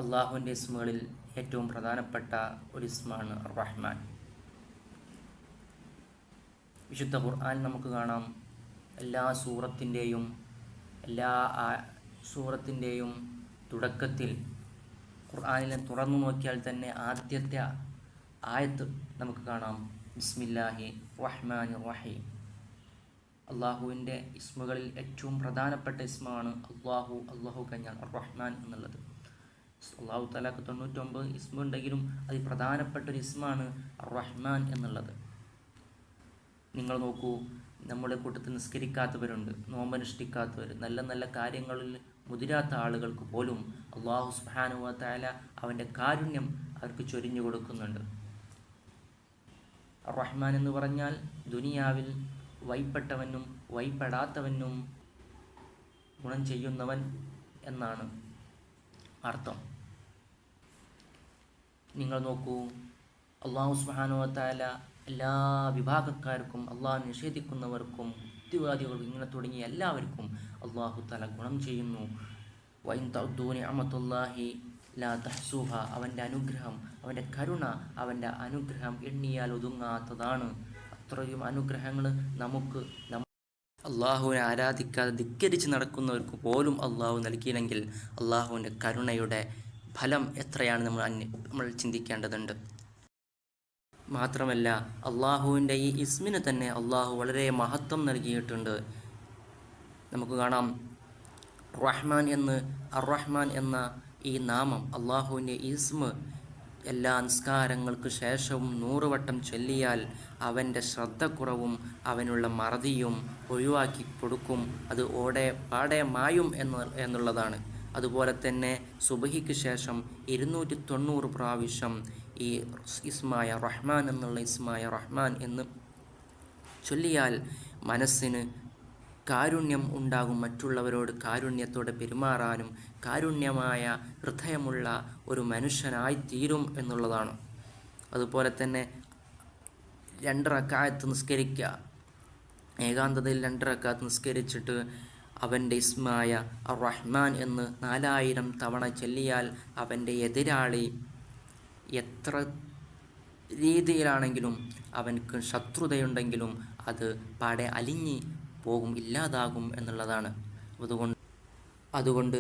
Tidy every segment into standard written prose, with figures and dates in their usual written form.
അള്ളാഹുവിൻ്റെ ഇസ്മുകളിൽ ഏറ്റവും പ്രധാനപ്പെട്ട ഒരു ഇസ്മാണ് റഹ്മാൻ. വിശുദ്ധ ഖുർആൻ നമുക്ക് കാണാം, എല്ലാ സൂറത്തിൻ്റെയും തുടക്കത്തിൽ ഖുർആനിനെ തുറന്നു നോക്കിയാൽ തന്നെ ആദ്യത്തെ ആയത്ത് നമുക്ക് കാണാം, ബിസ്മില്ലാഹി റഹ്മാൻ റഹീം. അള്ളാഹുവിൻ്റെ ഇസ്മുകളിൽ ഏറ്റവും പ്രധാനപ്പെട്ട ഇസ്മാണ് അള്ളാഹു കഴിഞ്ഞാൽ റഹ്മാൻ എന്നുള്ളത്. അള്ളാഹു തആലക്ക് 99 ഇസ്മുണ്ടെങ്കിലും അതിൽ പ്രധാനപ്പെട്ട ഒരു ഇസ്മാണ് റഹ്മാൻ എന്നുള്ളത്. നിങ്ങൾ നോക്കൂ, നമ്മുടെ കൂട്ടത്തിൽ നിസ്കരിക്കാത്തവരുണ്ട്, നോമ്പനുഷ്ഠിക്കാത്തവർ, നല്ല നല്ല കാര്യങ്ങളിൽ മുതിരാത്ത ആളുകൾക്ക് പോലും അള്ളാഹു സുബ്ഹാനഹു വ തആല അവൻ്റെ കാരുണ്യം അവർക്ക് ചൊരിഞ്ഞു കൊടുക്കുന്നുണ്ട്. റഹ്മാൻ എന്ന് പറഞ്ഞാൽ ദുനിയാവിൽ വഴിപ്പെട്ടവനും വഴിപ്പെടാത്തവനും ഗുണം ചെയ്യുന്നവൻ എന്നാണ് അർത്ഥം. നിങ്ങൾ നോക്കൂ, അള്ളാഹു സുബ്ഹാനഹു വ തആല എല്ലാ വിഭാഗക്കാർക്കും, അള്ളാഹു നിഷേധിക്കുന്നവർക്കും, യുക്തിവാദികൾക്കും, ഇങ്ങനെ തുടങ്ങിയ എല്ലാവർക്കും അള്ളാഹു തആല ഗുണം ചെയ്യുന്നു. വഇൻ തഅദ്ദൂ നിഅമത്തുല്ലാഹി ലാ തഹ്സൂഹ. അവൻ്റെ അനുഗ്രഹം, അവൻ്റെ കരുണ, അവൻ്റെ അനുഗ്രഹം എണ്ണിയാൽ ഒതുങ്ങാത്തതാണ്. അത്രയും അനുഗ്രഹങ്ങൾ നമുക്ക് അള്ളാഹുവിനെ ആരാധിക്കാതെ ധിക്കരിച്ച് നടക്കുന്നവർക്ക് പോലും അള്ളാഹു നൽകിയില്ലെങ്കിൽ അള്ളാഹുവിൻ്റെ കരുണയുടെ ഫലം എത്രയാണ് നമ്മൾ ചിന്തിക്കേണ്ടതുണ്ട്. മാത്രമല്ല, അള്ളാഹുവിൻ്റെ ഈ ഇസ്മിന് തന്നെ അള്ളാഹു വളരെ മഹത്വം നൽകിയിട്ടുണ്ട്. നമുക്ക് കാണാം, റഹ്മാൻ എന്ന ഈ നാമം, അള്ളാഹുവിൻ്റെ ഇസ്മ് എല്ലാ നിസ്കാരങ്ങൾക്ക് ശേഷവും 100 വട്ടം ചൊല്ലിയാൽ അവൻ്റെ ശ്രദ്ധക്കുറവും അവനുള്ള മറതിയും ഒഴിവാക്കി കൊടുക്കും. അത് പാടെ മായും എന്നുള്ളതാണ്. അതുപോലെ തന്നെ സുബഹിക്ക് ശേഷം 290 പ്രാവശ്യം ഈ ഇസ്മായ റഹ്മാൻ എന്നുള്ള ഇസ്മായ റഹ്മാൻ എന്ന് ചൊല്ലിയാൽ മനസ്സിന് കാരുണ്യം ഉണ്ടാകും, മറ്റുള്ളവരോട് കാരുണ്യത്തോടെ പെരുമാറാനും കാരുണ്യമായ ഹൃദയമുള്ള ഒരു മനുഷ്യനായി തീരും എന്നുള്ളതാണ്. അതുപോലെ തന്നെ 2 റക്അത്ത് നിസ്കരിക്കുക, ഏകാന്തതയിൽ 2 റക്അത്ത് നിസ്കരിച്ചിട്ട് അവൻ്റെ ഇസ്മായ റഹ്മാൻ എന്ന് 4000 തവണ ചൊല്ലിയാൽ അവൻ്റെ എതിരാളി എത്ര രീതിയിലാണെങ്കിലും, അവൻക്ക് ശത്രുതയുണ്ടെങ്കിലും അത് പാടെ അലിഞ്ഞ് പോകും, ഇല്ലാതാകും എന്നുള്ളതാണ്. അതുകൊണ്ട്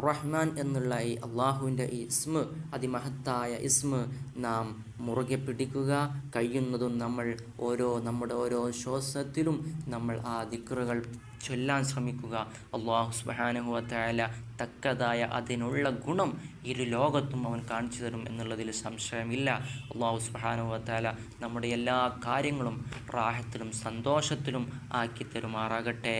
റഹ്മാൻ എന്നുള്ള ഈ അള്ളാഹുവിൻ്റെ ഈ ഇസ്മ്, അതിമഹത്തായ ഇസ്മ് നാം മുറുകെ പിടിക്കുക. കഴിയുന്നതും നമ്മുടെ ഓരോ ശ്വാസത്തിലും നമ്മൾ ആ ദിക്റുകൾ ചൊല്ലാൻ ശ്രമിക്കുക. അള്ളാഹു സുബ്ഹാനഹു വ തആല തക്കതായ അതിനുള്ള ഗുണം ഇരു ലോകത്തും അവൻ കാണിച്ചു തരും എന്നുള്ളതിൽ സംശയമില്ല. അള്ളാഹു സുബ്ഹാനഹു വ തആല നമ്മുടെ എല്ലാ കാര്യങ്ങളും റാഹത്തിലും സന്തോഷത്തിലും ആക്കി തരുമാറാകട്ടെ.